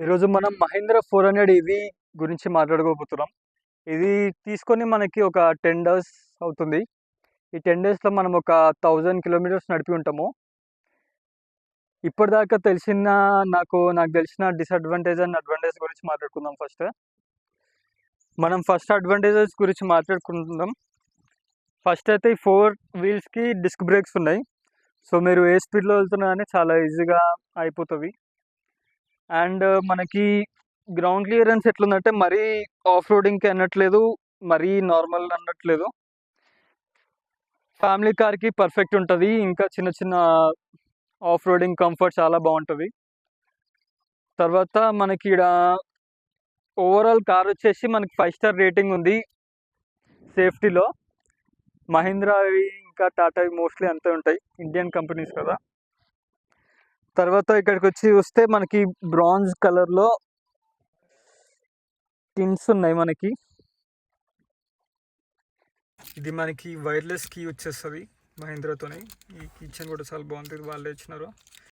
ఈరోజు మనం మహీంద్రా 400 ఈవీ గురించి మాట్లాడుకోబోతున్నాం. ఇది తీసుకొని మనకి ఒక 10 డేస్ అవుతుంది. ఈ 10 డేస్‌లో మనం ఒక 1000 కిలోమీటర్స్ నడిపి ఉంటాము. ఇప్పటిదాకా నాకు తెలిసిన డిసడ్వాంటేజ్ అండ్ అడ్వాంటేజ్ గురించి మాట్లాడుకుందాం ఫస్ట్. మనం ఫస్ట్ అడ్వాంటేజెస్ గురించి మాట్లాడుకుందాం. ఫస్ట్ అయితే ఈ 4 వీల్స్‌కి డిస్క్ బ్రేక్స్ ఉన్నాయి. సో, మీరు ఏ స్పీడ్‌లో వెళ్తున్నా గానీ చాలా ఈజీగా అయిపోతవి. అండ్ మనకి గ్రౌండ్ క్లియరెన్స్ ఎట్లుందంటే మరీ ఆఫ్ రోడింగ్‌కి అనట్లేదు, మరీ నార్మల్ అనట్లేదు. ఫ్యామిలీ కార్‌కి పర్ఫెక్ట్ ఉంటది. ఇంకా చిన్న చిన్న ఆఫ్ రోడింగ్ కంఫర్ట్ చాలా బావుంటది. తర్వాత మనకీడ ఓవరాల్ కార్ వచ్చేసి మనకి 5 స్టార్ రేటింగ్ ఉంది సేఫ్టీలో. మహీంద్రావి ఇంకా టాటావి మోస్ట్‌లీ అంతే ఉంటాయి. ఇండియన్ కంపెనీస్ కదా! తర్వాత ఇక్కడికొచ్చి చూస్తే మనకి బ్రాంజ్ కలర్‌లో టిన్స్ ఉన్నాయి మనకి. ఇది మనకి వైర్‌లెస్ కీ వచ్చేస్తది మహీంద్రాతోని. ఈ కీ చైన్ కూడా చాలా బాగుంది. ఇది వాళ్ళే ఇచ్చినారు.